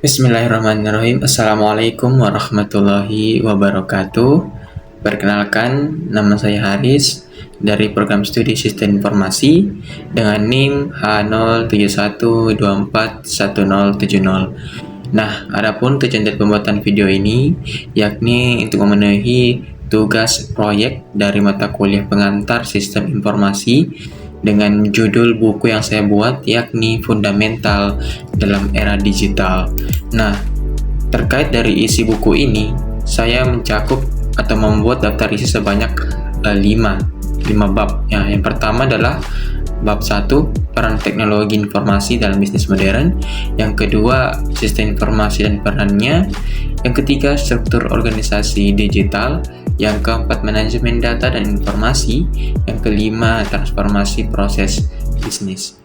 Bismillahirrahmanirrahim. Assalamualaikum warahmatullahi wabarakatuh. Perkenalkan, nama saya Haris dari program studi Sistem Informasi dengan NIM H071241070. Nah, adapun tujuan dari pembuatan video ini yakni untuk memenuhi tugas proyek dari mata kuliah pengantar Sistem Informasi dengan judul buku yang saya buat yakni Fundamental dalam Era Digital. Nah, terkait dari isi buku ini, saya mencakup atau membuat daftar isi sebanyak 5 bab. Ya, yang pertama adalah bab 1, peran teknologi informasi dalam bisnis modern. Yang kedua, sistem informasi dan perannya. Yang ketiga, struktur organisasi digital. Yang keempat, manajemen data dan informasi. Yang kelima, transformasi proses bisnis.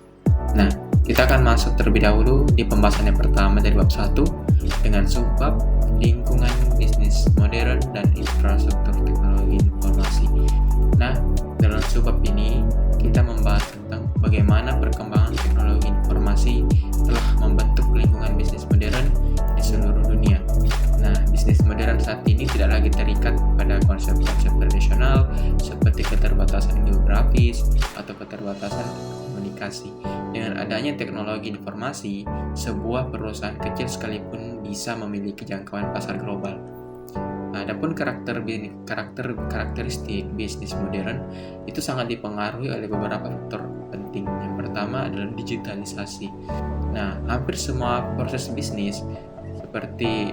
Nah, kita akan masuk terlebih dahulu di pembahasan yang pertama dari bab 1 dengan subbab lingkungan bisnis modern dan infrastruktur teknologi informasi. Nah, dalam subbab ini kita membahas tentang bagaimana perkembangan teknologi informasi telah membentuk lingkungan bisnis modern di seluruh dunia. Nah, bisnis modern saat ini tidak lagi terikat pada konsep-konsep tradisional seperti keterbatasan geografis atau keterbatasan komunikasi. Dengan adanya teknologi informasi, sebuah perusahaan kecil sekalipun bisa memiliki jangkauan pasar global. Adapun karakteristik bisnis modern itu sangat dipengaruhi oleh beberapa faktor penting. Yang pertama adalah digitalisasi. Nah, hampir semua proses bisnis seperti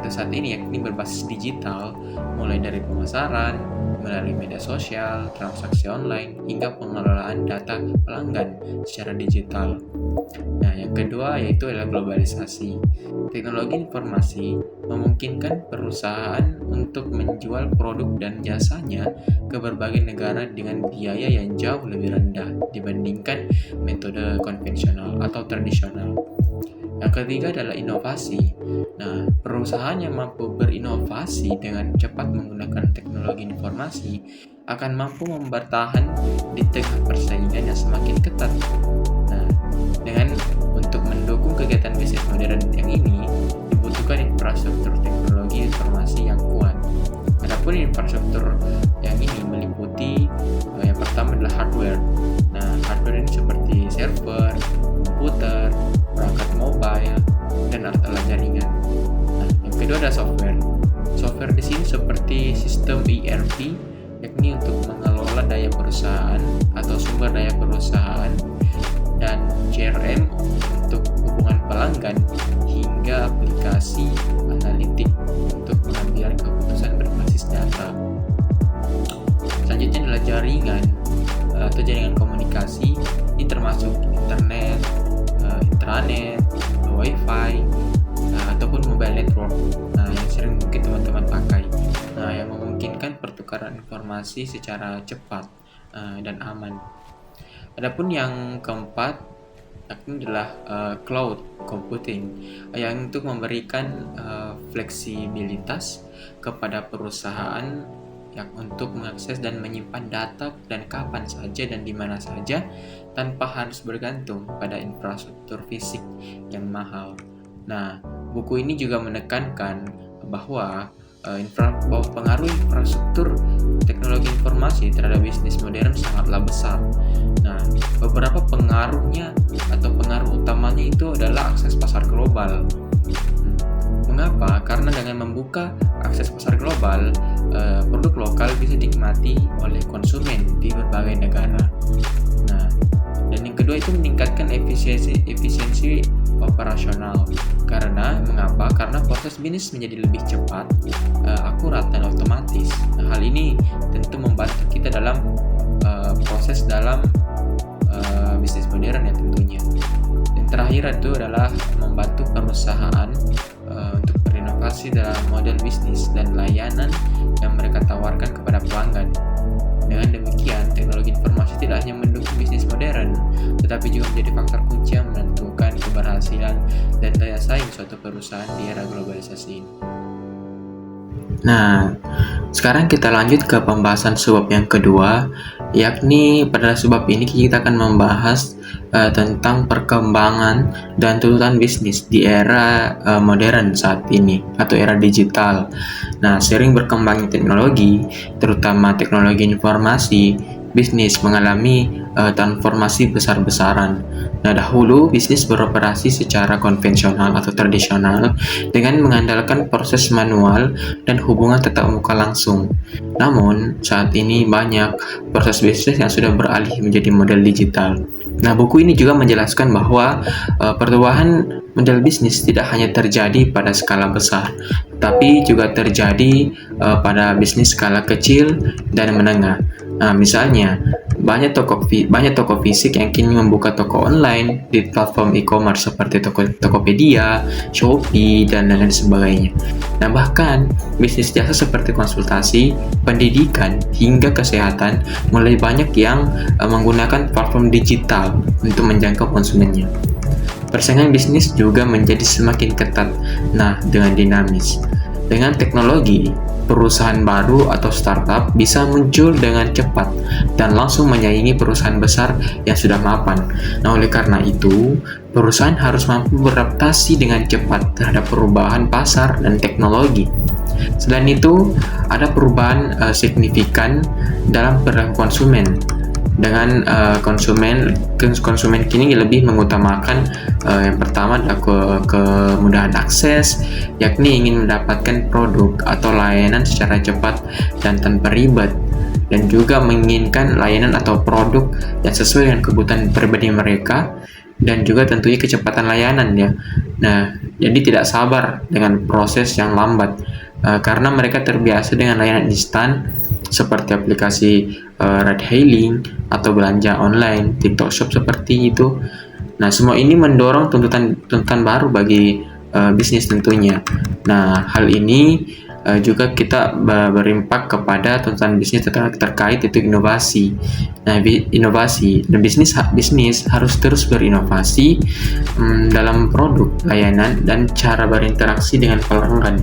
saat ini yakni berbasis digital, mulai dari pemasaran, melalui media sosial, transaksi online, hingga pengelolaan data pelanggan secara digital. Nah, yang kedua yaitu adalah globalisasi. Teknologi informasi memungkinkan perusahaan untuk menjual produk dan jasanya ke berbagai negara dengan biaya yang jauh lebih rendah dibandingkan metode konvensional atau tradisional. Yang ketiga adalah inovasi. Nah, perusahaan yang mampu berinovasi dengan cepat menggunakan teknologi informasi akan mampu bertahan di tengah persaingan yang semakin ketat. Nah, untuk mendukung kegiatan bisnis modern yang ini dibutuhkan infrastruktur teknologi informasi yang kuat. Adapun infrastruktur yang ini meliputi yang pertama adalah hardware. Nah, hardware ini seperti server, komputer, perangkat mobile, dan alat-alat jaringan. Nah, yang kedua adalah software. Software di sini seperti sistem ERP, yakni untuk mengelola daya perusahaan atau sumber daya perusahaan, dan CRM untuk hubungan pelanggan, hingga aplikasi analitik untuk pengambilan keputusan berbasis data. Selanjutnya adalah jaringan atau jaringan komunikasi. Ini termasuk internet, intranet, wifi, ataupun mobile network. Nah, yang sering mungkin teman-teman pakai. Nah, yang memungkinkan pertukaran informasi secara cepat dan aman. Adapun yang keempat yakni adalah cloud computing yang untuk memberikan fleksibilitas kepada perusahaan yang untuk mengakses dan menyimpan data dan kapan saja dan di mana saja tanpa harus bergantung pada infrastruktur fisik yang mahal. Nah, buku ini juga menekankan bahwa pengaruh infrastruktur teknologi informasi terhadap bisnis modern sangatlah besar. Nah, beberapa pengaruhnya atau pengaruh utamanya itu adalah akses pasar global. Mengapa? Karena dengan membuka akses pasar global, produk lokal bisa dinikmati oleh konsumen di berbagai negara. Nah, dan yang kedua itu meningkatkan efisiensi operasional. Mengapa? Karena proses bisnis menjadi lebih cepat, akurat, dan otomatis. Nah, hal ini tentu membantu kita dalam proses dalam bisnis modern ya tentunya. Dan terakhir itu adalah membantu perusahaan untuk berinovasi dalam model bisnis dan layanan yang mereka tawarkan kepada pelanggan. Dengan demikian, teknologi informasi tidak hanya mendukung bisnis modern, tetapi juga menjadi faktor kunci yang menentukan keberhasilan dan daya saing suatu perusahaan di era globalisasi ini. Nah, sekarang kita lanjut ke pembahasan subbab yang kedua, yakni pada sebab ini kita akan membahas tentang perkembangan dan tuntutan bisnis di era modern saat ini atau era digital. Nah, sering berkembangnya teknologi, terutama teknologi informasi, bisnis mengalami transformasi besar-besaran. Nah, dahulu bisnis beroperasi secara konvensional atau tradisional dengan mengandalkan proses manual dan hubungan tatap muka langsung. Namun, saat ini banyak proses bisnis yang sudah beralih menjadi model digital. Nah, buku ini juga menjelaskan bahwa perubahan model bisnis tidak hanya terjadi pada skala besar, tapi juga terjadi pada bisnis skala kecil dan menengah. Nah, misalnya banyak toko fisik yang kini membuka toko online di platform e-commerce seperti Tokopedia, Shopee, dan lain sebagainya. Nah, bahkan bisnis jasa seperti konsultasi, pendidikan, hingga kesehatan mulai banyak yang menggunakan platform digital untuk menjangkau konsumennya. Persaingan bisnis juga menjadi semakin ketat, dengan dinamis. Dengan teknologi, perusahaan baru atau startup bisa muncul dengan cepat dan langsung menyaingi perusahaan besar yang sudah mapan. Nah, oleh karena itu, perusahaan harus mampu beradaptasi dengan cepat terhadap perubahan pasar dan teknologi. Selain itu, ada perubahan signifikan dalam perilaku konsumen. Dengan konsumen kini lebih mengutamakan yang pertama adalah kemudahan akses, yakni ingin mendapatkan produk atau layanan secara cepat dan tanpa ribet, dan juga menginginkan layanan atau produk yang sesuai dengan kebutuhan pribadi mereka, dan juga tentunya kecepatan layanan ya. Nah, jadi tidak sabar dengan proses yang lambat karena mereka terbiasa dengan layanan instan seperti aplikasi ride hailing atau belanja online, TikTok Shop seperti itu. Nah, semua ini mendorong tuntutan baru bagi bisnis tentunya. Nah, hal ini juga kita berimpak kepada tuntutan bisnis terkait itu inovasi. Nah, inovasi dan bisnis harus terus berinovasi dalam produk, layanan, dan cara berinteraksi dengan pelanggan.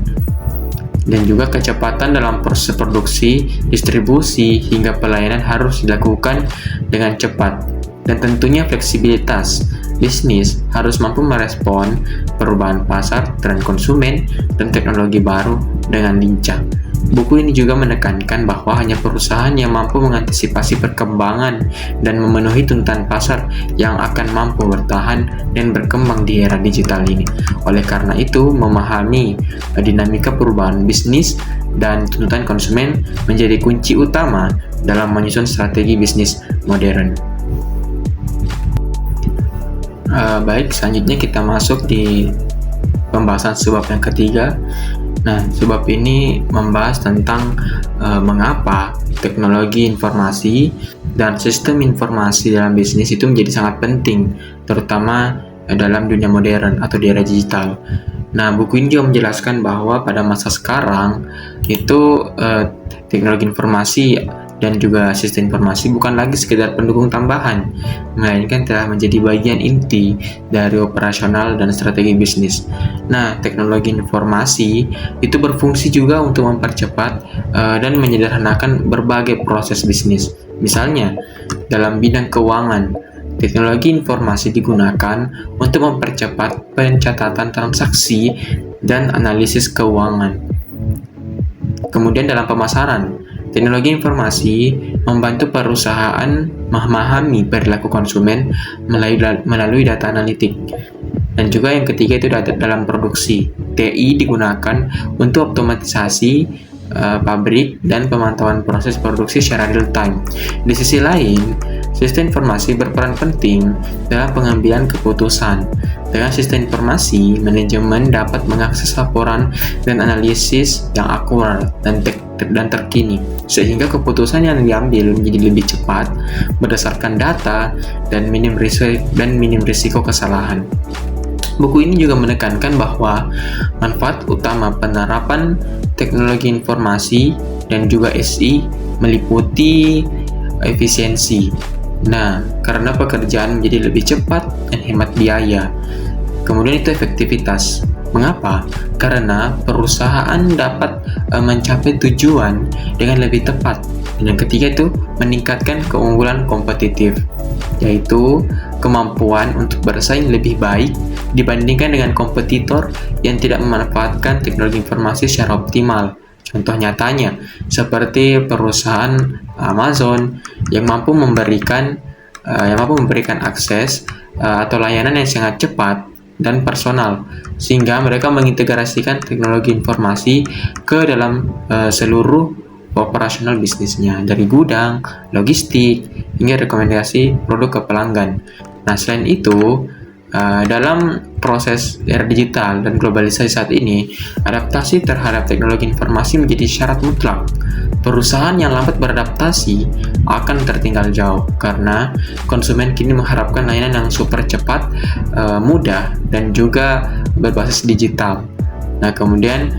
Dan juga kecepatan dalam proses produksi, distribusi, hingga pelayanan harus dilakukan dengan cepat. Dan tentunya fleksibilitas. Bisnis harus mampu merespon perubahan pasar, tren konsumen, dan teknologi baru dengan lincah. Buku ini juga menekankan bahwa hanya perusahaan yang mampu mengantisipasi perkembangan dan memenuhi tuntutan pasar yang akan mampu bertahan dan berkembang di era digital ini. Oleh karena itu, memahami dinamika perubahan bisnis dan tuntutan konsumen menjadi kunci utama dalam menyusun strategi bisnis modern. Baik, selanjutnya kita masuk di pembahasan sebab yang ketiga. Nah, sebab ini membahas tentang mengapa teknologi informasi dan sistem informasi dalam bisnis itu menjadi sangat penting, terutama dalam dunia modern atau di era digital. Nah, buku ini juga menjelaskan bahwa pada masa sekarang itu teknologi informasi dan juga sistem informasi bukan lagi sekedar pendukung tambahan, melainkan telah menjadi bagian inti dari operasional dan strategi bisnis. Nah, teknologi informasi itu berfungsi juga untuk mempercepat dan menyederhanakan berbagai proses bisnis. Misalnya, dalam bidang keuangan, teknologi informasi digunakan untuk mempercepat pencatatan transaksi dan analisis keuangan. Kemudian dalam pemasaran, teknologi informasi membantu perusahaan memahami perilaku konsumen melalui data analitik. Dan juga yang ketiga itu dalam produksi. TI digunakan untuk otomatisasi pabrik dan pemantauan proses produksi secara real time. Di sisi lain, sistem informasi berperan penting dalam pengambilan keputusan. Dengan sistem informasi, manajemen dapat mengakses laporan dan analisis yang akurat dan terkini, sehingga keputusan yang diambil menjadi lebih cepat berdasarkan data dan minim risiko kesalahan. Buku ini juga menekankan bahwa manfaat utama penerapan teknologi informasi dan juga SI meliputi efisiensi. Nah, karena pekerjaan menjadi lebih cepat dan hemat biaya. Kemudian itu efektivitas. Mengapa? Karena perusahaan dapat mencapai tujuan dengan lebih tepat Dan yang ketiga itu meningkatkan keunggulan kompetitif, yaitu kemampuan untuk bersaing lebih baik dibandingkan dengan kompetitor yang tidak memanfaatkan teknologi informasi secara optimal. Contoh nyatanya seperti perusahaan Amazon yang mampu memberikan akses atau layanan yang sangat cepat dan personal, sehingga mereka mengintegrasikan teknologi informasi ke dalam seluruh operasional bisnisnya, dari gudang, logistik, hingga rekomendasi produk ke pelanggan. Nah, selain itu, dalam proses era digital dan globalisasi saat ini, adaptasi terhadap teknologi informasi menjadi syarat mutlak. Perusahaan yang lambat beradaptasi akan tertinggal jauh karena konsumen kini mengharapkan layanan yang super cepat, mudah, dan juga berbasis digital. Nah, kemudian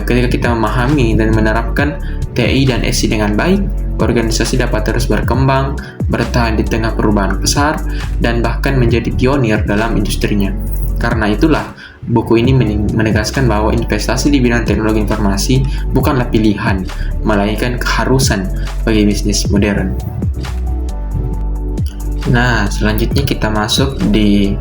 ketika kita memahami dan menerapkan TI dan SI dengan baik, organisasi dapat terus berkembang, bertahan di tengah perubahan besar, dan bahkan menjadi pionir dalam industrinya. Karena itulah, buku ini menegaskan bahwa investasi di bidang teknologi informasi bukanlah pilihan, melainkan keharusan bagi bisnis modern. Nah, selanjutnya kita masuk di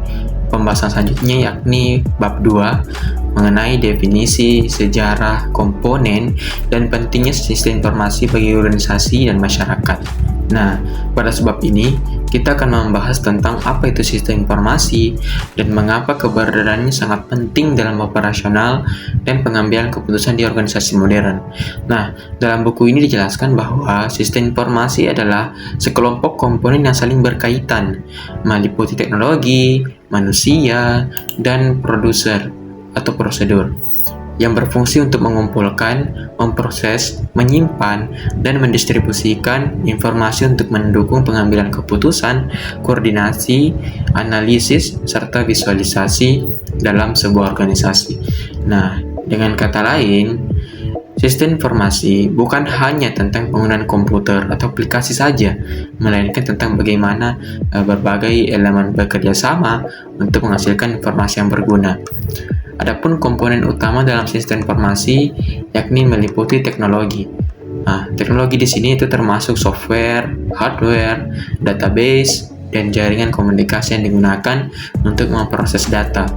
pembahasan selanjutnya, yakni bab 2 mengenai definisi, sejarah, komponen, dan pentingnya sistem informasi bagi organisasi dan masyarakat. Nah, pada sebab ini kita akan membahas tentang apa itu sistem informasi dan mengapa keberadaannya sangat penting dalam operasional dan pengambilan keputusan di organisasi modern. Nah, dalam buku ini dijelaskan bahwa sistem informasi adalah sekelompok komponen yang saling berkaitan, meliputi teknologi, manusia, dan produser atau prosedur yang berfungsi untuk mengumpulkan, memproses, menyimpan, dan mendistribusikan informasi untuk mendukung pengambilan keputusan, koordinasi, analisis, serta visualisasi dalam sebuah organisasi. Nah, dengan kata lain, sistem informasi bukan hanya tentang penggunaan komputer atau aplikasi saja, melainkan tentang bagaimana berbagai elemen bekerja sama untuk menghasilkan informasi yang berguna. Adapun komponen utama dalam sistem informasi yakni meliputi teknologi. Nah, teknologi di sini itu termasuk software, hardware, database, dan jaringan komunikasi yang digunakan untuk memproses data.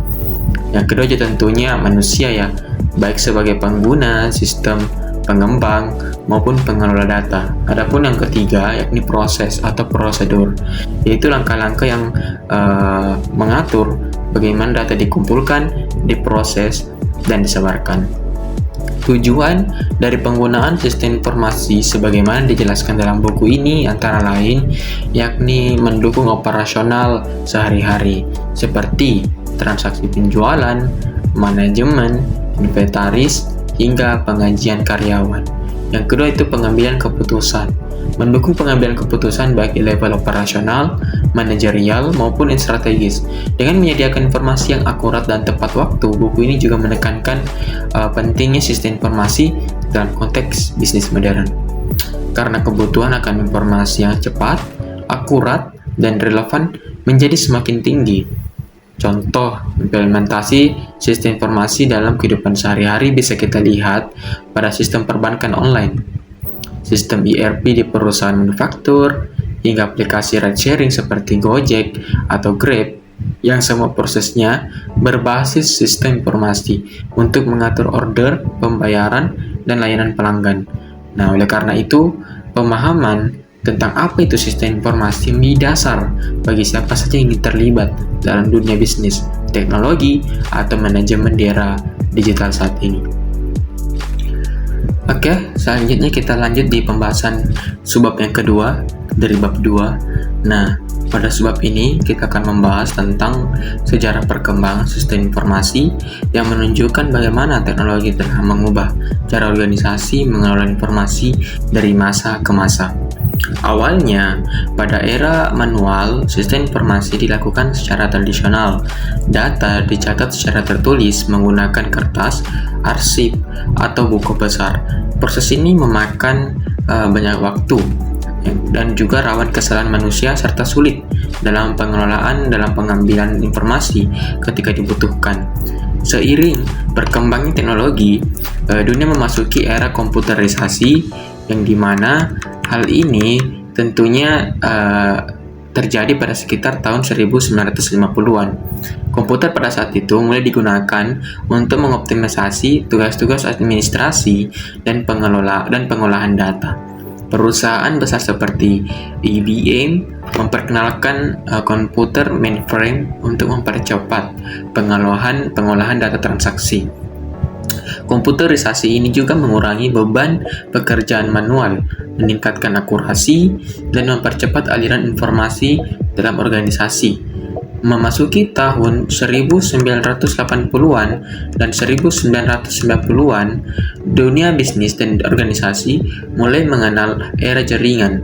Yang kedua juga tentunya manusia ya, baik sebagai pengguna, sistem, pengembang, maupun pengelola data. Adapun yang ketiga yakni proses atau prosedur, yaitu langkah-langkah yang mengatur bagaimana data dikumpulkan, diproses, dan disebarkan. Tujuan dari penggunaan sistem informasi sebagaimana dijelaskan dalam buku ini antara lain yakni mendukung operasional sehari-hari seperti transaksi penjualan, manajemen, inventaris, hingga pengajian karyawan. Yang kedua itu pengambilan keputusan. Mendukung pengambilan keputusan baik di level operasional, manajerial, maupun strategis. Dengan menyediakan informasi yang akurat dan tepat waktu, buku ini juga menekankan pentingnya sistem informasi dalam konteks bisnis modern. Karena kebutuhan akan informasi yang cepat, akurat, dan relevan menjadi semakin tinggi. Contoh implementasi sistem informasi dalam kehidupan sehari-hari bisa kita lihat pada sistem perbankan online, sistem ERP di perusahaan manufaktur, hingga aplikasi ride sharing seperti Gojek atau Grab yang semua prosesnya berbasis sistem informasi untuk mengatur order, pembayaran, dan layanan pelanggan. Nah, oleh karena itu, pemahaman tentang apa itu sistem informasi menjadi dasar bagi siapa saja yang ingin terlibat dalam dunia bisnis, teknologi, atau manajemen di era digital saat ini. Oke, selanjutnya kita lanjut di pembahasan subbab yang kedua dari bab 2. Nah, pada subbab ini kita akan membahas tentang sejarah perkembangan sistem informasi yang menunjukkan bagaimana teknologi telah mengubah cara organisasi mengelola informasi dari masa ke masa. Awalnya, pada era manual, sistem informasi dilakukan secara tradisional. Data dicatat secara tertulis menggunakan kertas, arsip, atau buku besar. Proses ini memakan banyak waktu dan juga rawan kesalahan manusia serta sulit dalam pengelolaan dalam pengambilan informasi ketika dibutuhkan. Seiring berkembangnya teknologi, dunia memasuki era komputerisasi yang dimana Hal ini tentunya terjadi pada sekitar tahun 1950-an. Komputer pada saat itu mulai digunakan untuk mengoptimalisasi tugas-tugas administrasi dan pengolahan data. Perusahaan besar seperti IBM memperkenalkan komputer mainframe untuk mempercepat pengolahan data transaksi. Komputerisasi ini juga mengurangi beban pekerjaan manual, meningkatkan akurasi, dan mempercepat aliran informasi dalam organisasi. Memasuki tahun 1980-an dan 1990-an, dunia bisnis dan organisasi mulai mengenal era jaringan.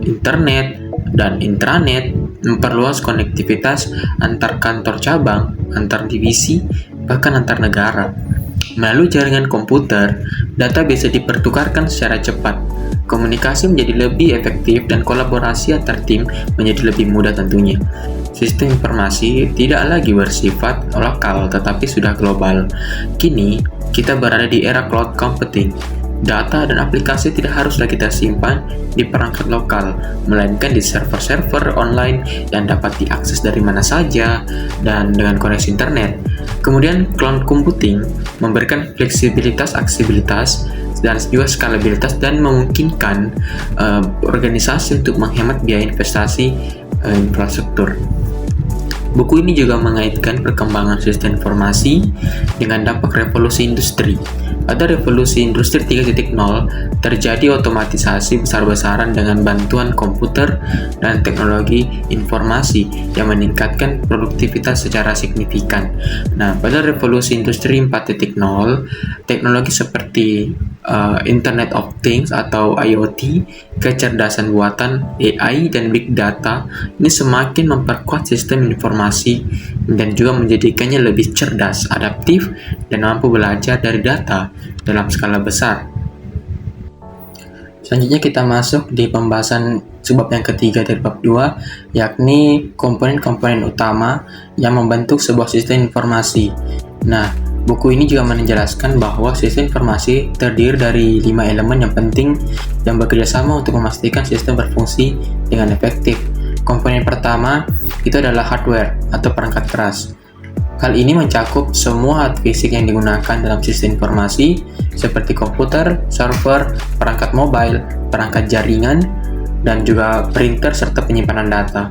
Internet dan intranet memperluas konektivitas antar kantor cabang, antar divisi, bahkan antar negara. Melalui jaringan komputer, data bisa dipertukarkan secara cepat. Komunikasi menjadi lebih efektif dan kolaborasi antar tim menjadi lebih mudah tentunya. Sistem informasi tidak lagi bersifat lokal tetapi sudah global. Kini, kita berada di era cloud computing. Data dan aplikasi tidak harus lagi tersimpan di perangkat lokal, melainkan di server-server online yang dapat diakses dari mana saja dan dengan koneksi internet. Kemudian, cloud computing memberikan fleksibilitas, aksesibilitas, dan juga skalabilitas dan memungkinkan organisasi untuk menghemat biaya investasi infrastruktur. Buku ini juga mengaitkan perkembangan sistem informasi dengan dampak revolusi industri. Pada revolusi industri 3.0, terjadi otomatisasi besar-besaran dengan bantuan komputer dan teknologi informasi yang meningkatkan produktivitas secara signifikan. Nah, pada revolusi industri 4.0, teknologi seperti Internet of Things atau IoT, kecerdasan buatan, AI, dan Big Data ini semakin memperkuat sistem informasi dan juga menjadikannya lebih cerdas, adaptif, dan mampu belajar dari data dalam skala besar. Selanjutnya kita masuk di pembahasan sebab yang ketiga dari bab 2, yakni komponen-komponen utama yang membentuk sebuah sistem informasi. Nah, buku ini juga menjelaskan bahwa sistem informasi terdiri dari 5 elemen yang penting yang bekerja sama untuk memastikan sistem berfungsi dengan efektif. Komponen pertama itu adalah hardware atau perangkat keras. Hal ini mencakup semua alat fisik yang digunakan dalam sistem informasi seperti komputer, server, perangkat mobile, perangkat jaringan, dan juga printer serta penyimpanan data.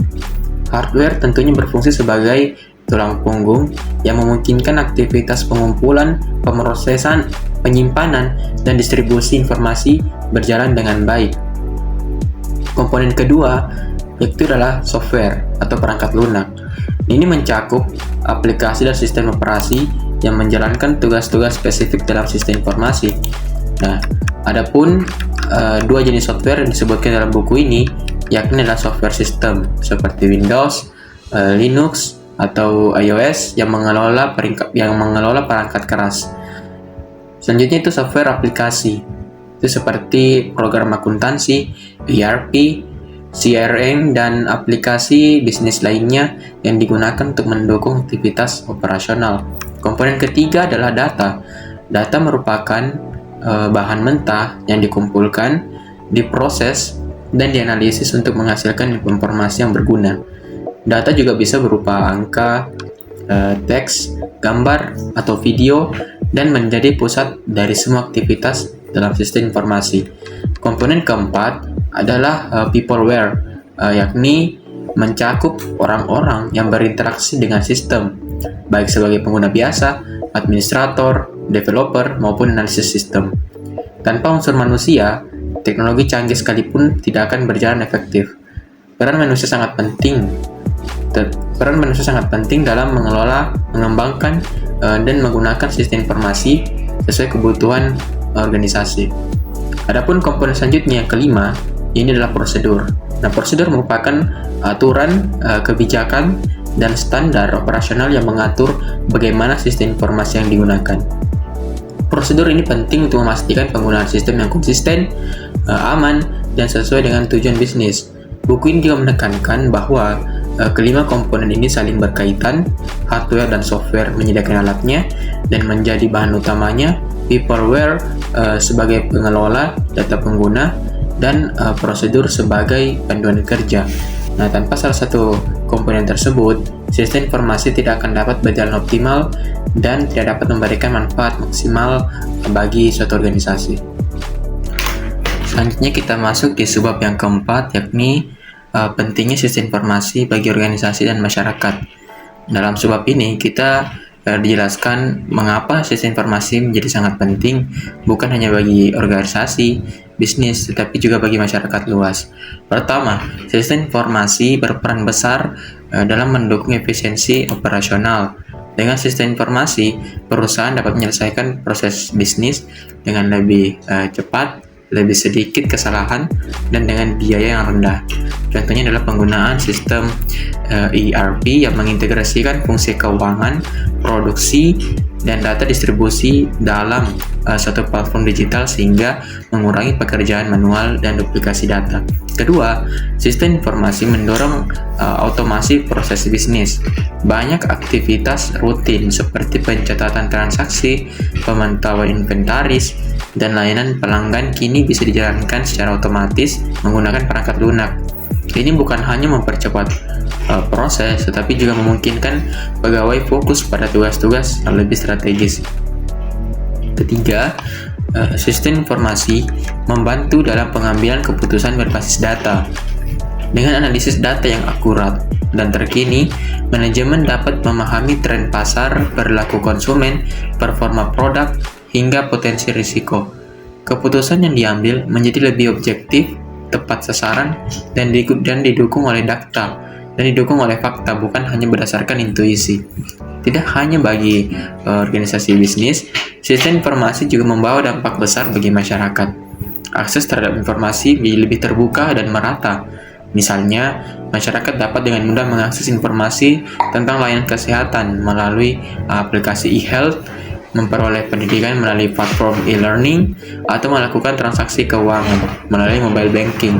Hardware tentunya berfungsi sebagai tulang punggung yang memungkinkan aktivitas pengumpulan, pemrosesan, penyimpanan, dan distribusi informasi berjalan dengan baik. Komponen kedua yaitu adalah software atau perangkat lunak. Ini mencakup aplikasi dan sistem operasi yang menjalankan tugas-tugas spesifik dalam sistem informasi. Nah, adapun dua jenis software yang disebutkan dalam buku ini, yakni adalah software system seperti Windows, Linux, atau iOS yang mengelola perangkat keras. Selanjutnya itu software aplikasi. Itu seperti program akuntansi, ERP, CRM, dan aplikasi bisnis lainnya yang digunakan untuk mendukung aktivitas operasional. Komponen ketiga adalah data. Data merupakan bahan mentah yang dikumpulkan, diproses, dan dianalisis untuk menghasilkan informasi yang berguna. Data juga bisa berupa angka, teks, gambar, atau video, dan menjadi pusat dari semua aktivitas dalam sistem informasi. Komponen keempat adalah peopleware, yakni mencakup orang-orang yang berinteraksi dengan sistem, baik sebagai pengguna biasa, administrator, developer, maupun analisis sistem. Tanpa unsur manusia, teknologi canggih sekalipun tidak akan berjalan efektif. Peran manusia sangat penting dalam mengelola, mengembangkan, dan menggunakan sistem informasi sesuai kebutuhan organisasi. Adapun komponen selanjutnya yang kelima, ini adalah prosedur. Nah, prosedur merupakan aturan, kebijakan, dan standar operasional yang mengatur bagaimana sistem informasi yang digunakan. Prosedur ini penting untuk memastikan penggunaan sistem yang konsisten, aman, dan sesuai dengan tujuan bisnis. Buku ini juga menekankan bahwa kelima komponen ini saling berkaitan, hardware dan software menyediakan alatnya, dan menjadi bahan utamanya peopleware sebagai pengelola data pengguna, dan prosedur sebagai panduan kerja. Nah, tanpa salah satu komponen tersebut, sistem informasi tidak akan dapat berjalan optimal dan tidak dapat memberikan manfaat maksimal bagi suatu organisasi. Selanjutnya kita masuk di subbab yang keempat, yakni pentingnya sistem informasi bagi organisasi dan masyarakat. Dalam subbab ini kita dijelaskan mengapa sistem informasi menjadi sangat penting, bukan hanya bagi organisasi, bisnis, tetapi juga bagi masyarakat luas. Pertama, sistem informasi berperan besar dalam mendukung efisiensi operasional. Dengan sistem informasi, perusahaan dapat menyelesaikan proses bisnis dengan lebih cepat, lebih sedikit kesalahan, dan dengan biaya yang rendah. Contohnya adalah penggunaan sistem ERP yang mengintegrasikan fungsi keuangan, produksi, dan data distribusi dalam suatu platform digital sehingga mengurangi pekerjaan manual dan duplikasi data. Kedua, sistem informasi mendorong otomasi proses bisnis. Banyak aktivitas rutin seperti pencatatan transaksi, pemantauan inventaris, dan layanan pelanggan kini bisa dijalankan secara otomatis menggunakan perangkat lunak. Ini bukan hanya mempercepat proses, tetapi juga memungkinkan pegawai fokus pada tugas-tugas yang lebih strategis. Ketiga, sistem informasi membantu dalam pengambilan keputusan berbasis data. Dengan analisis data yang akurat dan terkini, manajemen dapat memahami tren pasar, perilaku konsumen, performa produk, hingga potensi risiko. Keputusan yang diambil menjadi lebih objektif, tepat sasaran, dan didukung oleh data dan didukung oleh fakta, bukan hanya berdasarkan intuisi. Tidak hanya bagi organisasi bisnis, sistem informasi juga membawa dampak besar bagi masyarakat. Akses terhadap informasi menjadi lebih terbuka dan merata. Misalnya, masyarakat dapat dengan mudah mengakses informasi tentang layanan kesehatan melalui aplikasi e-health, memperoleh pendidikan melalui platform e-learning, atau melakukan transaksi keuangan melalui mobile banking.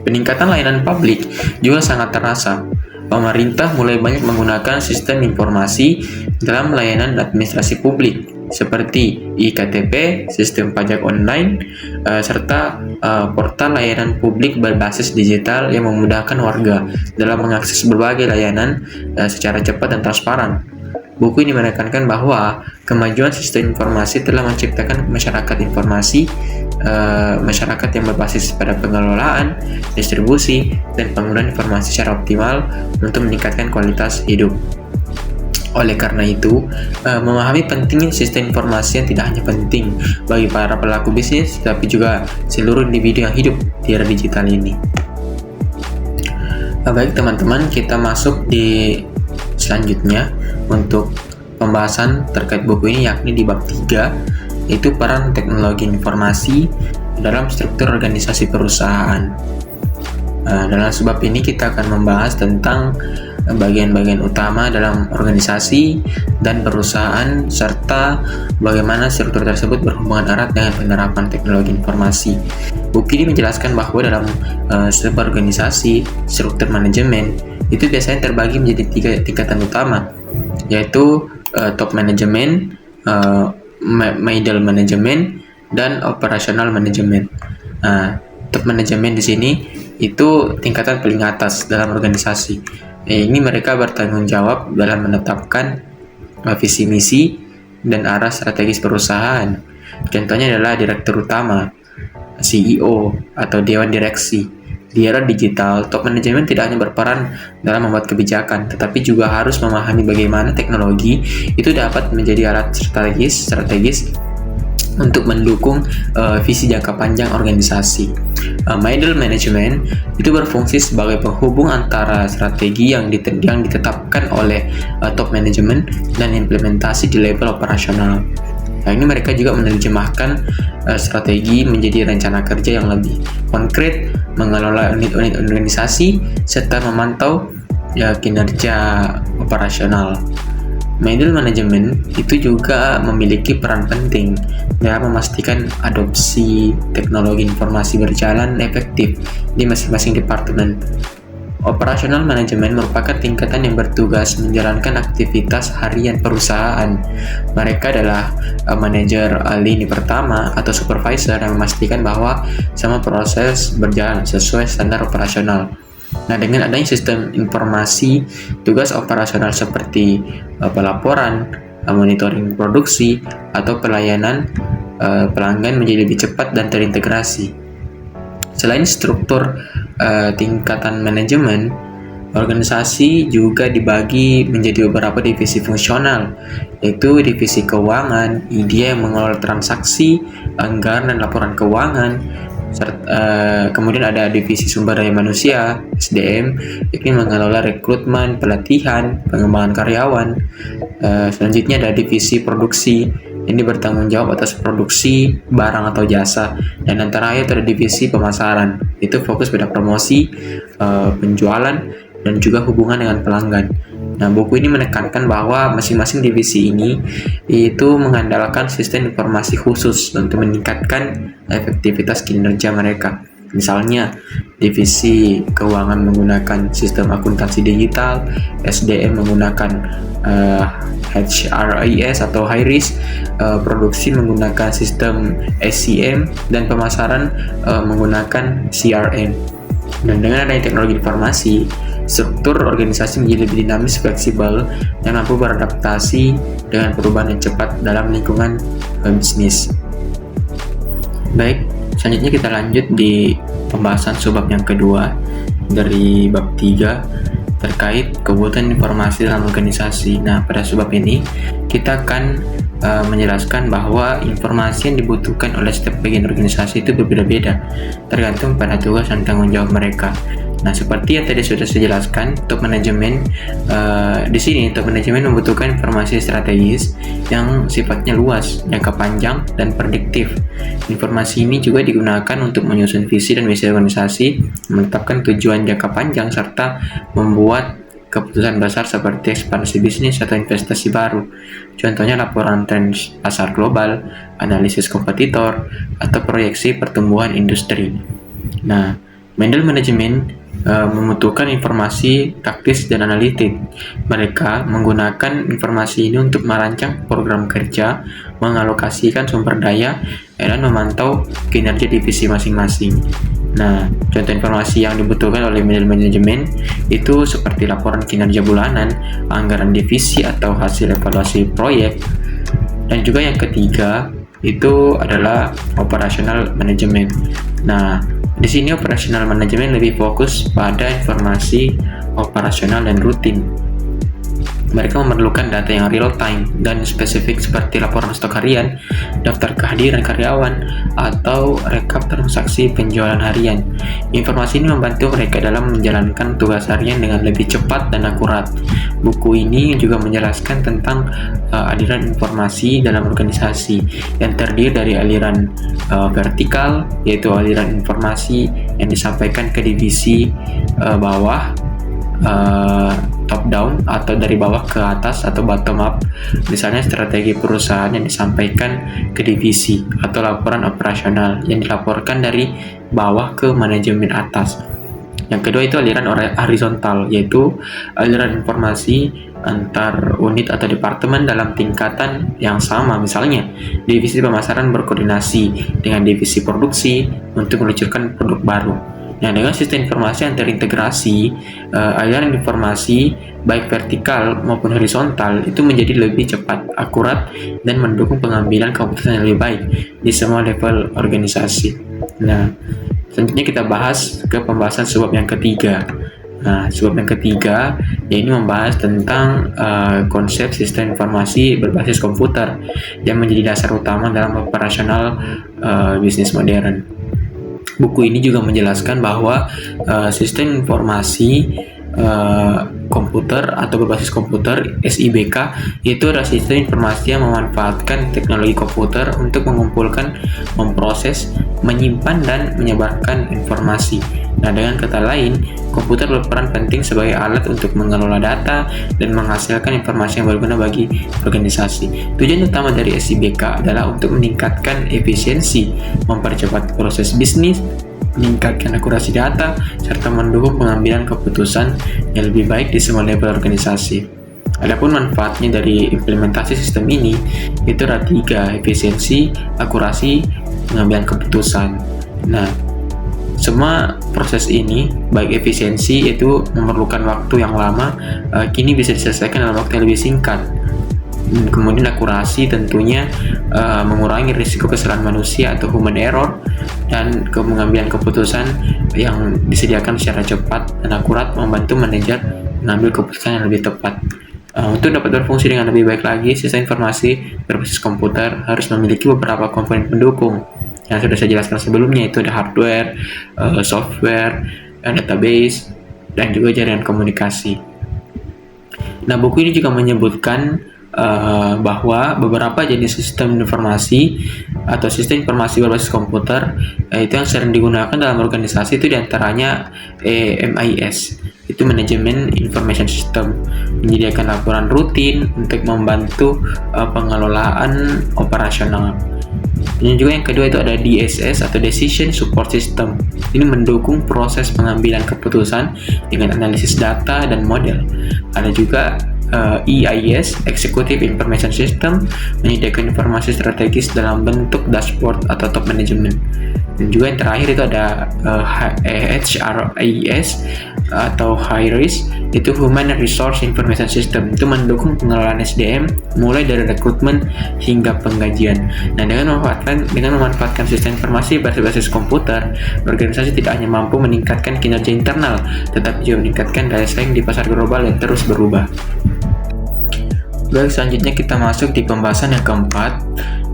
Peningkatan layanan publik juga sangat terasa. Pemerintah mulai banyak menggunakan sistem informasi dalam layanan administrasi publik seperti iKTP, sistem pajak online, serta portal layanan publik berbasis digital yang memudahkan warga dalam mengakses berbagai layanan secara cepat dan transparan. Buku ini menekankan bahwa kemajuan sistem informasi telah menciptakan masyarakat informasi, masyarakat yang berbasis pada pengelolaan, distribusi, dan penggunaan informasi secara optimal untuk meningkatkan kualitas hidup. Oleh karena itu, memahami pentingnya sistem informasi yang tidak hanya penting bagi para pelaku bisnis, tapi juga seluruh individu yang hidup di era digital ini. Baik teman-teman, kita masuk di selanjutnya untuk pembahasan terkait buku ini, yakni di bab 3, yaitu peran teknologi informasi dalam struktur organisasi perusahaan. Dalam sebab ini kita akan membahas tentang bagian-bagian utama dalam organisasi dan perusahaan, serta bagaimana struktur tersebut berhubungan erat dengan penerapan teknologi informasi. Buku ini menjelaskan bahwa dalam sebuah organisasi, struktur manajemen itu biasanya terbagi menjadi 3 tingkatan utama, yaitu top management, middle management, dan operational management. Top management di sini itu tingkatan paling atas dalam organisasi. Ini mereka bertanggung jawab dalam menetapkan visi misi dan arah strategis perusahaan. Contohnya adalah direktur utama, CEO, atau dewan direksi. Di era digital, top manajemen tidak hanya berperan dalam membuat kebijakan, tetapi juga harus memahami bagaimana teknologi itu dapat menjadi alat strategis untuk mendukung visi jangka panjang organisasi. Middle management itu berfungsi sebagai penghubung antara strategi yang ditetapkan oleh top management dan implementasi di level operasional. Ini mereka juga menerjemahkan strategi menjadi rencana kerja yang lebih konkret, mengelola unit-unit organisasi, serta memantau kinerja operasional. Middle management itu juga memiliki peran penting dalam memastikan adopsi teknologi informasi berjalan efektif di masing-masing departemen. Operational Management merupakan tingkatan yang bertugas menjalankan aktivitas harian perusahaan. Mereka adalah manajer lini pertama atau supervisor yang memastikan bahwa semua proses berjalan sesuai standar operasional. Nah, dengan adanya sistem informasi, tugas operasional seperti pelaporan, monitoring produksi, atau pelayanan pelanggan menjadi lebih cepat dan terintegrasi. Selain struktur tingkatan manajemen, organisasi juga dibagi menjadi beberapa divisi fungsional, yaitu divisi keuangan, dia yang mengelola transaksi, anggaran dan laporan keuangan. Kemudian ada divisi sumber daya manusia, SDM, ini mengelola rekrutmen, pelatihan, pengembangan karyawan. Selanjutnya ada divisi produksi, ini bertanggung jawab atas produksi barang atau jasa, dan antara itu ada divisi pemasaran, itu fokus pada promosi, penjualan, dan juga hubungan dengan pelanggan. Nah, buku ini menekankan bahwa masing-masing divisi ini itu mengandalkan sistem informasi khusus untuk meningkatkan efektivitas kinerja mereka. Misalnya, divisi keuangan menggunakan sistem akuntansi digital, SDM menggunakan HRIS atau high risk, produksi menggunakan sistem SCM, dan pemasaran menggunakan CRM. Dan dengan adanya teknologi informasi, struktur organisasi menjadi lebih dinamis, fleksibel, dan mampu beradaptasi dengan perubahan yang cepat dalam lingkungan bisnis. Baik, selanjutnya kita lanjut di pembahasan subbab yang kedua dari bab 3 terkait kebutuhan informasi dalam organisasi. Nah, pada subbab ini kita akan menjelaskan bahwa informasi yang dibutuhkan oleh setiap bagian organisasi itu berbeda-beda, tergantung pada tugas dan tanggung jawab mereka. Nah, seperti yang tadi sudah saya jelaskan, top manajemen di sini top manajemen membutuhkan informasi strategis yang sifatnya luas, jangka panjang, dan prediktif. Informasi ini juga digunakan untuk menyusun visi dan misi organisasi, menetapkan tujuan jangka panjang, serta membuat keputusan besar seperti ekspansi bisnis atau investasi baru. Contohnya laporan tren pasar global, analisis kompetitor, atau proyeksi pertumbuhan industri. Nah, middle management membutuhkan informasi taktis dan analitik. Mereka menggunakan informasi ini untuk merancang program kerja, mengalokasikan sumber daya, dan memantau kinerja divisi masing-masing. Nah, contoh informasi yang dibutuhkan oleh middle management itu seperti laporan kinerja bulanan, anggaran divisi atau hasil evaluasi proyek. Dan juga yang ketiga itu adalah operational management. Nah, di sini operational management lebih fokus pada informasi operasional dan rutin. Mereka memerlukan data yang real time dan spesifik seperti laporan stok harian, daftar kehadiran karyawan, atau rekap transaksi penjualan harian. Informasi ini membantu mereka dalam menjalankan tugas harian dengan lebih cepat dan akurat. Buku ini juga menjelaskan tentang aliran informasi dalam organisasi yang terdiri dari aliran vertikal, yaitu aliran informasi yang disampaikan ke divisi bawah, top down atau dari bawah ke atas atau bottom up, misalnya strategi perusahaan yang disampaikan ke divisi, atau laporan operasional yang dilaporkan dari bawah ke manajemen atas. Yang kedua itu aliran horizontal, yaitu aliran informasi antar unit atau departemen dalam tingkatan yang sama. Misalnya, divisi pemasaran berkoordinasi dengan divisi produksi untuk meluncurkan produk baru. Nah, dengan sistem informasi yang terintegrasi, aliran informasi baik vertikal maupun horizontal itu menjadi lebih cepat, akurat, dan mendukung pengambilan keputusan yang lebih baik di semua level organisasi. Nah, selanjutnya kita bahas ke pembahasan subbab yang ketiga. Nah, subbab yang ketiga ini membahas tentang konsep sistem informasi berbasis komputer yang menjadi dasar utama dalam operasional bisnis modern. Buku ini juga menjelaskan bahwa sistem informasi komputer atau berbasis komputer (SIBK) itu adalah sistem informasi yang memanfaatkan teknologi komputer untuk mengumpulkan, memproses, menyimpan, dan menyebarkan informasi. Nah, dengan kata lain, komputer berperan penting sebagai alat untuk mengelola data dan menghasilkan informasi yang berguna bagi organisasi. Tujuan utama dari SIBK adalah untuk meningkatkan efisiensi, mempercepat proses bisnis, meningkatkan akurasi data, serta mendukung pengambilan keputusan yang lebih baik di semua level organisasi. Adapun manfaatnya dari implementasi sistem ini itu ada 3, efisiensi, akurasi, pengambilan keputusan. Nah, semua proses ini, baik efisiensi itu memerlukan waktu yang lama, kini bisa diselesaikan dalam waktu yang lebih singkat. Kemudian akurasi tentunya mengurangi risiko kesalahan manusia atau human error, dan pengambilan keputusan yang disediakan secara cepat dan akurat membantu manajer mengambil keputusan yang lebih tepat. Untuk dapat berfungsi dengan lebih baik lagi, sistem informasi berbasis komputer harus memiliki beberapa komponen pendukung yang sudah saya jelaskan sebelumnya, itu ada hardware, software, database, dan juga jaringan komunikasi. Nah, buku ini juga menyebutkan bahwa beberapa jenis sistem informasi atau sistem informasi berbasis komputer itu yang sering digunakan dalam organisasi itu diantaranya MIS, itu Management Information System, menyediakan laporan rutin untuk membantu pengelolaan operasional. Dan juga yang kedua itu ada DSS atau Decision Support System. Ini mendukung proses pengambilan keputusan dengan analisis data dan model. Ada juga EIS, Executive Information System, menyediakan informasi strategis dalam bentuk dashboard atau top management. Dan juga yang terakhir itu ada HRIS atau High Risk, itu Human Resource Information System, itu mendukung pengelolaan SDM mulai dari rekrutmen hingga penggajian. Nah, dengan memanfaatkan sistem informasi berbasis komputer, organisasi tidak hanya mampu meningkatkan kinerja internal, tetapi juga meningkatkan daya saing di pasar global yang terus berubah. Baik, selanjutnya kita masuk di pembahasan yang keempat.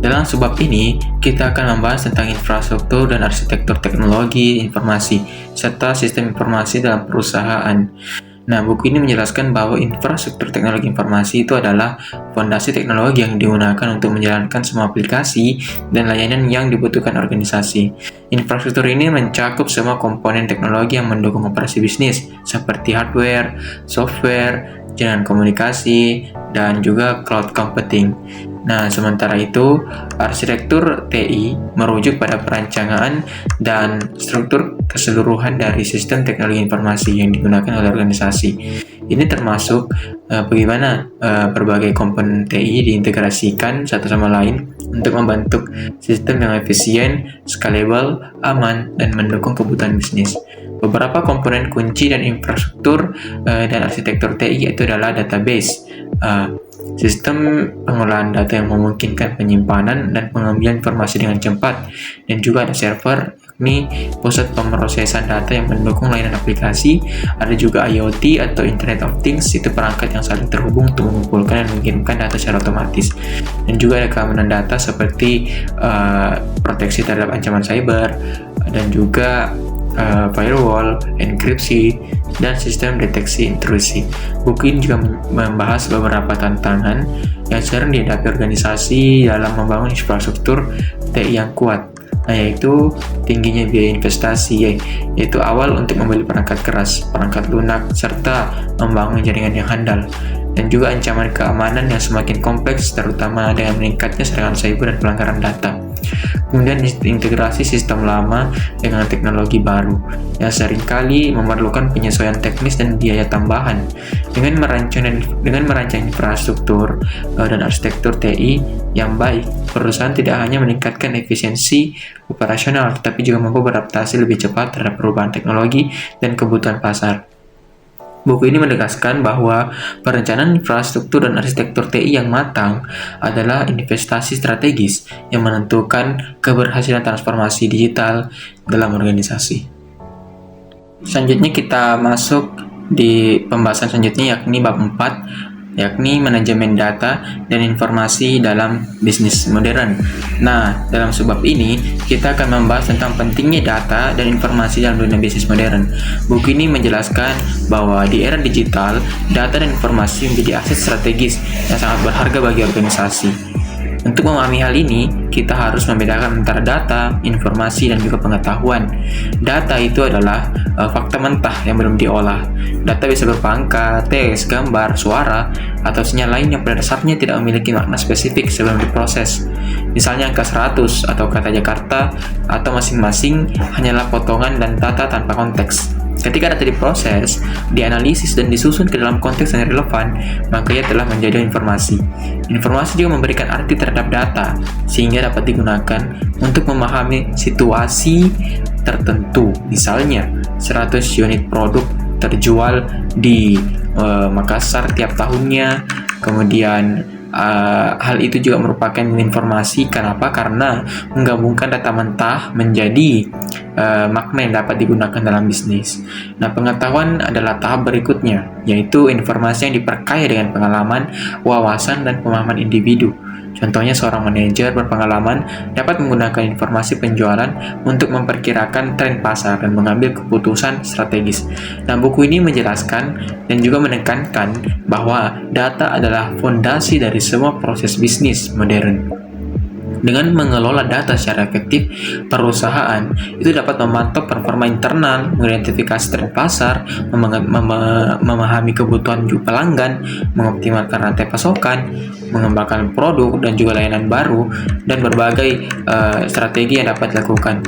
Dalam sebab ini, kita akan membahas tentang infrastruktur dan arsitektur teknologi informasi, serta sistem informasi dalam perusahaan. Nah, buku ini menjelaskan bahwa infrastruktur teknologi informasi itu adalah fondasi teknologi yang digunakan untuk menjalankan semua aplikasi dan layanan yang dibutuhkan organisasi. Infrastruktur ini mencakup semua komponen teknologi yang mendukung operasi bisnis, seperti hardware, software, jaringan komunikasi, dan juga cloud computing. Nah, sementara itu, arsitektur TI merujuk pada perancangan dan struktur keseluruhan dari sistem teknologi informasi yang digunakan oleh organisasi. Ini termasuk bagaimana berbagai komponen TI diintegrasikan satu sama lain untuk membentuk sistem yang efisien, scalable, aman, dan mendukung kebutuhan bisnis. Beberapa komponen kunci dan infrastruktur dan arsitektur TI itu adalah database, sistem pengolahan data yang memungkinkan penyimpanan dan pengambilan informasi dengan cepat, dan juga ada server, yakni pusat pemrosesan data yang mendukung layanan aplikasi. Ada juga IoT atau Internet of Things, itu perangkat yang saling terhubung untuk mengumpulkan dan mengirimkan data secara otomatis. Dan juga ada keamanan data seperti proteksi terhadap ancaman cyber, dan juga firewall, enkripsi, dan sistem deteksi intrusi. Buku ini juga membahas beberapa tantangan yang sering dihadapi organisasi dalam membangun infrastruktur TI yang kuat. Nah, yaitu tingginya biaya investasi, yaitu awal untuk membeli perangkat keras, perangkat lunak, serta membangun jaringan yang handal. Dan juga ancaman keamanan yang semakin kompleks, terutama dengan meningkatnya serangan cyber dan pelanggaran data. Kemudian integrasi sistem lama dengan teknologi baru yang seringkali memerlukan penyesuaian teknis dan biaya tambahan. Dengan merancang infrastruktur dan arsitektur TI yang baik, perusahaan tidak hanya meningkatkan efisiensi operasional, tetapi juga mampu beradaptasi lebih cepat terhadap perubahan teknologi dan kebutuhan pasar. Buku ini menegaskan bahwa perencanaan infrastruktur dan arsitektur TI yang matang adalah investasi strategis yang menentukan keberhasilan transformasi digital dalam organisasi. Selanjutnya kita masuk di pembahasan selanjutnya, yakni bab 4, yakni manajemen data dan informasi dalam bisnis modern. Nah, dalam sebab ini kita akan membahas tentang pentingnya data dan informasi dalam dunia bisnis modern. Buku ini menjelaskan bahwa di era digital, data dan informasi menjadi aset strategis yang sangat berharga bagi organisasi. Untuk memahami hal ini, kita harus membedakan antara data, informasi, dan juga pengetahuan. Data itu adalah fakta mentah yang belum diolah. Data bisa berupa angka, teks, gambar, suara, atau sinyal lain yang pada dasarnya tidak memiliki makna spesifik sebelum diproses. Misalnya angka 100 atau kata Jakarta atau masing-masing hanyalah potongan dan data tanpa konteks. Ketika data diproses, dianalisis dan disusun ke dalam konteks yang relevan, maka ia telah menjadi informasi. Informasi juga memberikan arti terhadap data, sehingga dapat digunakan untuk memahami situasi tertentu. Misalnya, 100 unit produk terjual di Makassar tiap tahunnya, kemudian hal itu juga merupakan informasi. Kenapa? Karena menggabungkan data mentah menjadi makna yang dapat digunakan dalam bisnis. Nah, pengetahuan adalah tahap berikutnya, yaitu informasi yang diperkaya dengan pengalaman, wawasan, dan pemahaman individu. Contohnya, seorang manajer berpengalaman dapat menggunakan informasi penjualan untuk memperkirakan tren pasar dan mengambil keputusan strategis. Nah, buku ini menjelaskan dan juga menekankan bahwa data adalah fondasi dari semua proses bisnis modern. Dengan mengelola data secara efektif, perusahaan itu dapat memantau performa internal, mengidentifikasi tren pasar, memahami kebutuhan pelanggan, mengoptimalkan rantai pasokan, mengembangkan produk dan juga layanan baru, dan berbagai strategi yang dapat dilakukan.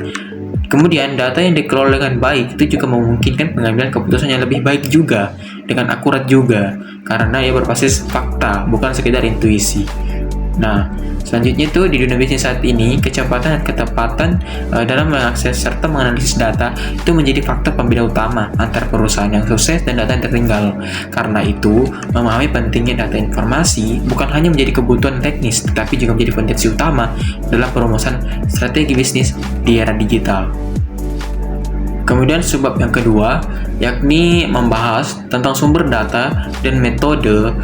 Kemudian, data yang dikelola dengan baik itu juga memungkinkan pengambilan keputusan yang lebih baik juga, dengan akurat juga, karena ia berbasis fakta, bukan sekedar intuisi. Nah, selanjutnya itu di dunia bisnis saat ini, kecepatan dan ketepatan dalam mengakses serta menganalisis data itu menjadi faktor pembeda utama antara perusahaan yang sukses dan data yang tertinggal. Karena itu, memahami pentingnya data informasi bukan hanya menjadi kebutuhan teknis, tetapi juga menjadi fondasi utama dalam perumusan strategi bisnis di era digital. Kemudian sebab yang kedua, yakni membahas tentang sumber data dan metode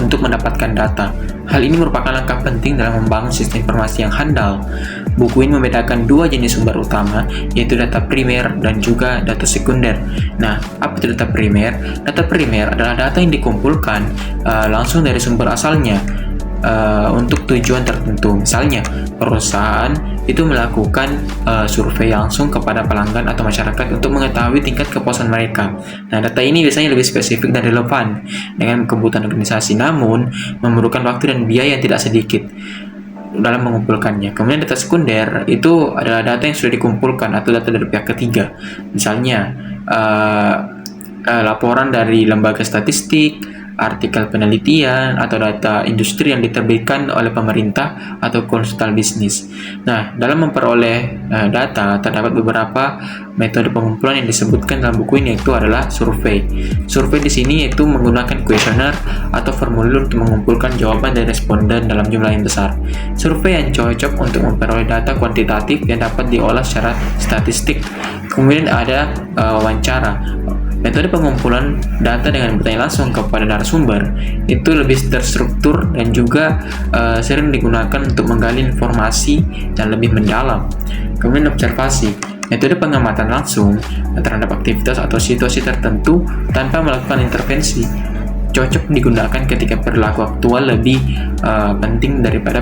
untuk mendapatkan data. Hal ini merupakan langkah penting dalam membangun sistem informasi yang handal. Buku ini membedakan dua jenis sumber utama, yaitu data primer dan juga data sekunder. Nah, apa itu data primer? Data primer adalah data yang dikumpulkan langsung dari sumber asalnya untuk tujuan tertentu. Misalnya, perusahaan itu melakukan survei langsung kepada pelanggan atau masyarakat untuk mengetahui tingkat kepuasan mereka. Nah, data ini biasanya lebih spesifik dan relevan dengan kebutuhan organisasi, namun memerlukan waktu dan biaya yang tidak sedikit dalam mengumpulkannya. Kemudian data sekunder itu adalah data yang sudah dikumpulkan atau data dari pihak ketiga. Misalnya, laporan dari lembaga statistik, artikel penelitian, atau data industri yang diterbitkan oleh pemerintah atau konsultan bisnis. Nah, dalam memperoleh data, terdapat beberapa metode pengumpulan yang disebutkan dalam buku ini, yaitu adalah survei. Survei di sini yaitu menggunakan kuesioner atau formulir untuk mengumpulkan jawaban dari responden dalam jumlah yang besar. Survei yang cocok untuk memperoleh data kuantitatif yang dapat diolah secara statistik. Kemudian ada wawancara. Metode pengumpulan data dengan bertanya langsung kepada narasumber itu lebih terstruktur dan juga sering digunakan untuk menggali informasi yang lebih mendalam. Kemudian observasi, metode pengamatan langsung terhadap aktivitas atau situasi tertentu tanpa melakukan intervensi, cocok digunakan ketika perilaku aktual lebih penting daripada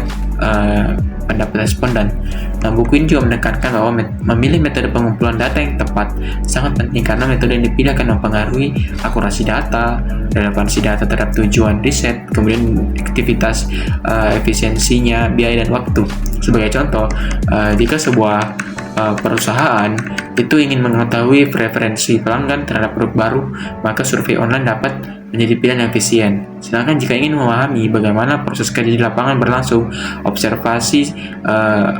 pendapat responden. Nah, buku ini juga menekankan bahwa memilih metode pengumpulan data yang tepat sangat penting karena metode yang dipilih akan mempengaruhi akurasi data, relevansi data terhadap tujuan riset, kemudian aktivitas, efisiensinya, biaya, dan waktu. Sebagai contoh, jika sebuah perusahaan itu ingin mengetahui preferensi pelanggan terhadap produk baru, maka survei online dapat menjadi pilihan yang efisien. Sedangkan jika ingin memahami bagaimana proses kerja di lapangan berlangsung, observasi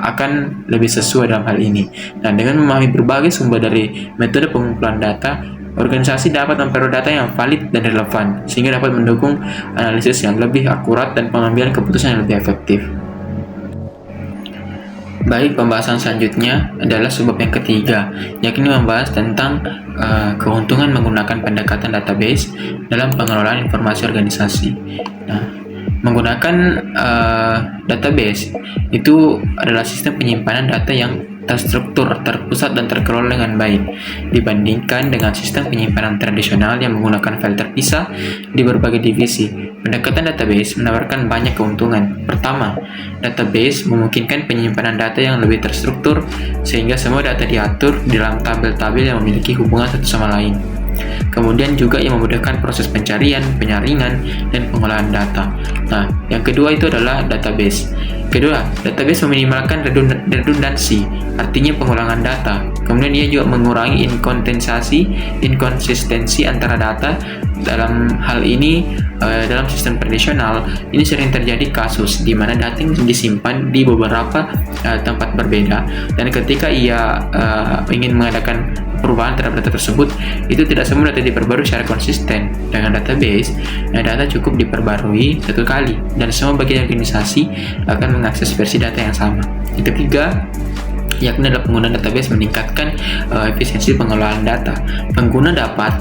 akan lebih sesuai dalam hal ini. Nah, dengan memahami berbagai sumber dari metode pengumpulan data, organisasi dapat memperoleh data yang valid dan relevan, sehingga dapat mendukung analisis yang lebih akurat dan pengambilan keputusan yang lebih efektif. Baik, pembahasan selanjutnya adalah sebab yang ketiga, yakni membahas tentang keuntungan menggunakan pendekatan database dalam pengelolaan informasi organisasi. Nah, menggunakan database itu adalah sistem penyimpanan data yang terstruktur, terpusat, dan terkelola dengan baik dibandingkan dengan sistem penyimpanan tradisional yang menggunakan file terpisah di berbagai divisi. Pendekatan database menawarkan banyak keuntungan. Pertama, database memungkinkan penyimpanan data yang lebih terstruktur sehingga semua data diatur di dalam tabel-tabel yang memiliki hubungan satu sama lain. Kemudian juga yang memudahkan proses pencarian, penyaringan, dan pengolahan data. Nah, yang kedua itu adalah database. Kedua, database meminimalkan redundansi, artinya pengulangan data. Kemudian ia juga mengurangi inkonsistensi antara data. Dalam hal ini, dalam sistem tradisional, ini sering terjadi kasus di mana data yang disimpan di beberapa tempat berbeda, dan ketika ia ingin mengadakan perubahan terhadap data tersebut, itu tidak semua data diperbarui secara konsisten. Dengan database, data cukup diperbarui satu kali, dan semua bagian organisasi akan mengakses versi data yang sama. Yang ketiga, yakni adalah penggunaan database meningkatkan efisiensi pengelolaan data. Pengguna dapat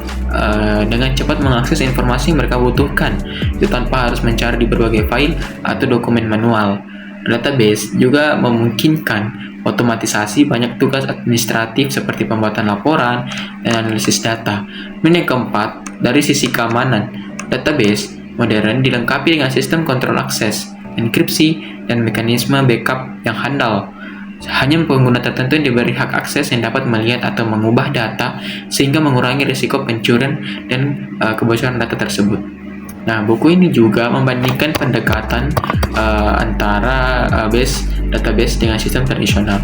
dengan cepat mengakses informasi yang mereka butuhkan, itu tanpa harus mencari di berbagai file atau dokumen manual. Database juga memungkinkan otomatisasi banyak tugas administratif seperti pembuatan laporan dan analisis data. Yang keempat, dari sisi keamanan, database modern dilengkapi dengan sistem kontrol akses, enkripsi, dan mekanisme backup yang handal. Hanya pengguna tertentu yang diberi hak akses yang dapat melihat atau mengubah data, sehingga mengurangi risiko pencurian dan kebocoran data tersebut. Nah, buku ini juga membandingkan pendekatan antara database dengan sistem tradisional.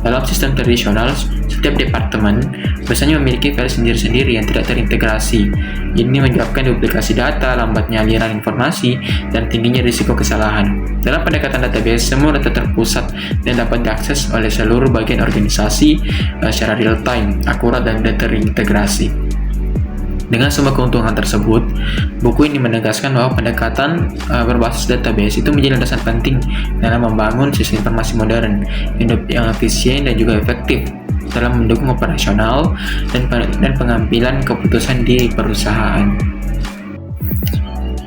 Dalam sistem tradisional, setiap departemen biasanya memiliki file sendiri-sendiri yang tidak terintegrasi. Ini menyebabkan duplikasi data, lambatnya aliran informasi, dan tingginya risiko kesalahan. Dalam pendekatan database, semua data terpusat dan dapat diakses oleh seluruh bagian organisasi secara real-time, akurat, dan terintegrasi. Dengan semua keuntungan tersebut, buku ini menegaskan bahwa pendekatan berbasis database itu menjadi landasan penting dalam membangun sistem informasi modern yang efisien dan juga efektif dalam mendukung operasional dan pengambilan keputusan di perusahaan.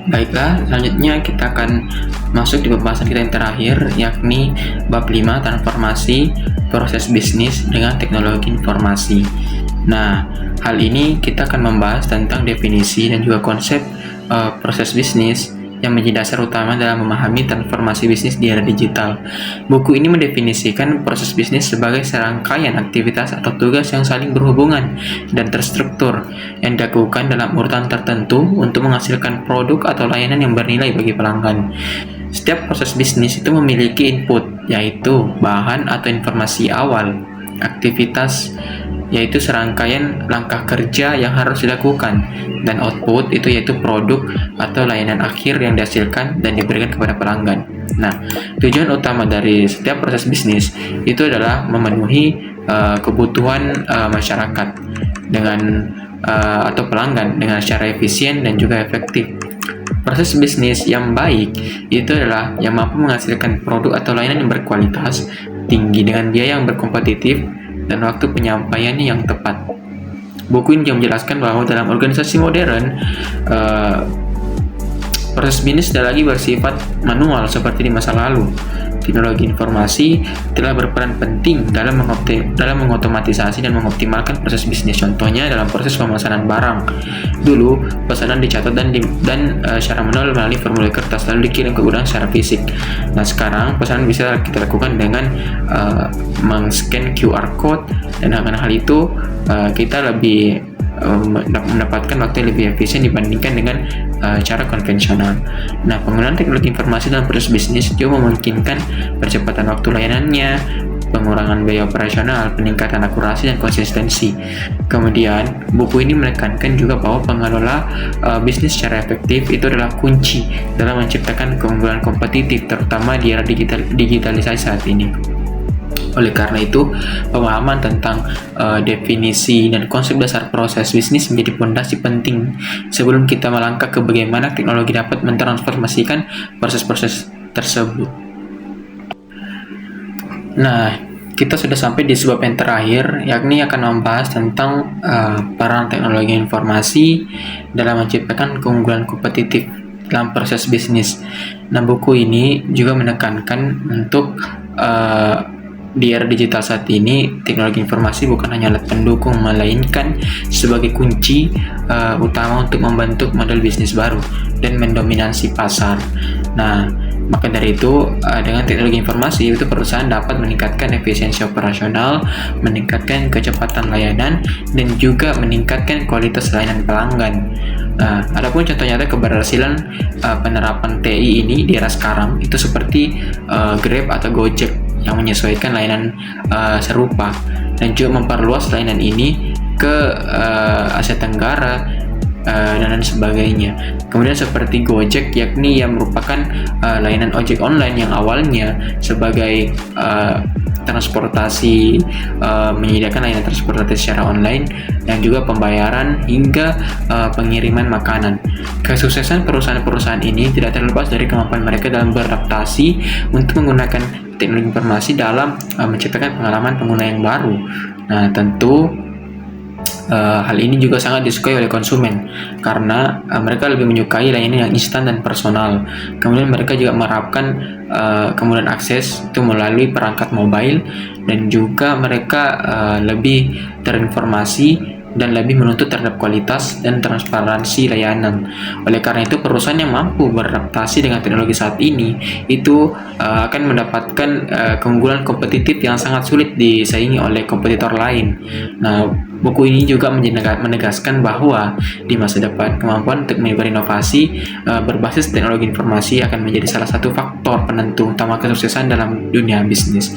Baiklah, selanjutnya kita akan masuk di pembahasan kita yang terakhir, yakni bab 5, transformasi proses bisnis dengan teknologi informasi. Nah, hal ini kita akan membahas tentang definisi dan juga konsep proses bisnis yang menjadi dasar utama dalam memahami transformasi bisnis di era digital. Buku ini mendefinisikan proses bisnis sebagai serangkaian aktivitas atau tugas yang saling berhubungan dan terstruktur yang dilakukan dalam urutan tertentu untuk menghasilkan produk atau layanan yang bernilai bagi pelanggan. Setiap proses bisnis itu memiliki input, yaitu bahan atau informasi awal, aktivitas, yaitu serangkaian langkah kerja yang harus dilakukan, dan output itu yaitu produk atau layanan akhir yang dihasilkan dan diberikan kepada pelanggan. Nah, tujuan utama dari setiap proses bisnis itu adalah memenuhi kebutuhan masyarakat dengan atau pelanggan dengan secara efisien dan juga efektif. Proses bisnis yang baik itu adalah yang mampu menghasilkan produk atau layanan yang berkualitas tinggi dengan biaya yang berkompetitif dan waktu penyampaiannya yang tepat. Buku ini juga menjelaskan bahwa dalam organisasi modern, proses bisnis tidak lagi bersifat manual seperti di masa lalu. Teknologi informasi telah berperan penting dalam mengotomatisasi dan mengoptimalkan proses bisnis. Contohnya dalam proses pemesanan barang. Dulu, pesanan dicatat dan secara manual melalui formulir kertas lalu dikirim ke gudang secara fisik. Nah, sekarang pesanan bisa kita lakukan dengan men-scan QR code, dan dengan hal itu kita lebih mendapatkan waktu yang lebih efisien dibandingkan dengan cara konvensional. Nah, penggunaan teknologi informasi dalam proses bisnis juga memungkinkan percepatan waktu layanannya, pengurangan biaya operasional, peningkatan akurasi dan konsistensi. Kemudian, buku ini menekankan juga bahwa pengelola bisnis secara efektif itu adalah kunci dalam menciptakan keunggulan kompetitif, terutama di era digitalisasi saat ini. Oleh karena itu, pemahaman tentang definisi dan konsep dasar proses bisnis menjadi fondasi penting sebelum kita melangkah ke bagaimana teknologi dapat mentransformasikan proses-proses tersebut. Nah, kita sudah sampai di bab yang terakhir, yakni akan membahas tentang peran teknologi informasi dalam menciptakan keunggulan kompetitif dalam proses bisnis. Nah, buku ini juga menekankan untuk di era digital saat ini, teknologi informasi bukan hanya alat pendukung, melainkan sebagai kunci utama untuk membentuk model bisnis baru dan mendominasi pasar. Nah, maka dari itu, dengan teknologi informasi itu perusahaan dapat meningkatkan efisiensi operasional, meningkatkan kecepatan layanan, dan juga meningkatkan kualitas layanan pelanggan. Nah, adapun contoh nyata keberhasilan penerapan TI ini di era sekarang itu seperti Grab atau Gojek yang menyesuaikan layanan serupa dan juga memperluas layanan ini ke Asia Tenggara dan lain sebagainya. Kemudian seperti Gojek, yakni yang merupakan layanan ojek online yang awalnya sebagai transportasi, menyediakan layanan transportasi secara online dan juga pembayaran hingga pengiriman makanan. Kesuksesan perusahaan-perusahaan ini tidak terlepas dari kemampuan mereka dalam beradaptasi untuk menggunakan teknologi informasi dalam menciptakan pengalaman pengguna yang baru. Nah, tentu hal ini juga sangat disukai oleh konsumen karena mereka lebih menyukai layanan yang instan dan personal. Kemudian mereka juga menerapkan kemudahan akses itu melalui perangkat mobile dan juga mereka lebih terinformasi dan lebih menuntut terhadap kualitas dan transparansi layanan. Oleh karena itu, perusahaan yang mampu beradaptasi dengan teknologi saat ini itu akan mendapatkan keunggulan kompetitif yang sangat sulit disaingi oleh kompetitor lain. Nah, buku ini juga menegaskan bahwa di masa depan kemampuan untuk berinovasi berbasis teknologi informasi akan menjadi salah satu faktor penentu utama kesuksesan dalam dunia bisnis.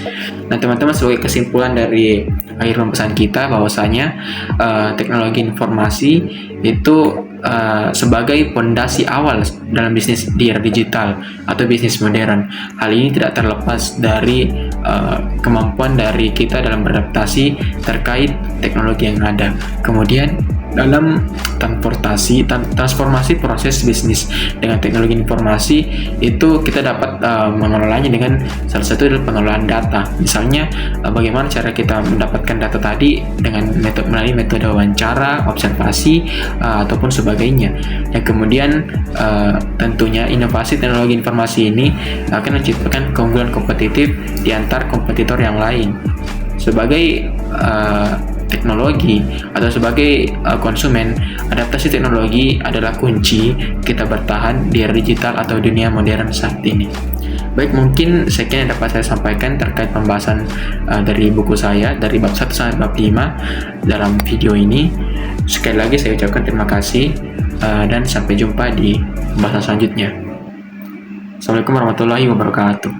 Nah, teman-teman, sebagai kesimpulan dari akhir pembahasan kita bahwasanya teknologi informasi itu sebagai fondasi awal dalam bisnis di era digital atau bisnis modern. Hal ini tidak terlepas dari kemampuan dari kita dalam beradaptasi terkait teknologi yang ada. Kemudian dalam transformasi proses bisnis dengan teknologi informasi itu kita dapat mengelolanya dengan salah satu adalah pengelolaan data. Misalnya bagaimana cara kita mendapatkan data tadi dengan melalui metode wawancara, observasi ataupun sebagainya. Dan kemudian tentunya inovasi teknologi informasi ini akan menciptakan keunggulan kompetitif di antar kompetitor yang lain. Sebagai teknologi atau sebagai konsumen, adaptasi teknologi adalah kunci kita bertahan di era digital atau dunia modern saat ini. Baik, mungkin sekian yang dapat saya sampaikan terkait pembahasan dari buku saya dari bab 1 sampai bab 5 dalam video ini. Sekali lagi saya ucapkan terima kasih dan sampai jumpa di pembahasan selanjutnya. Assalamualaikum warahmatullahi wabarakatuh.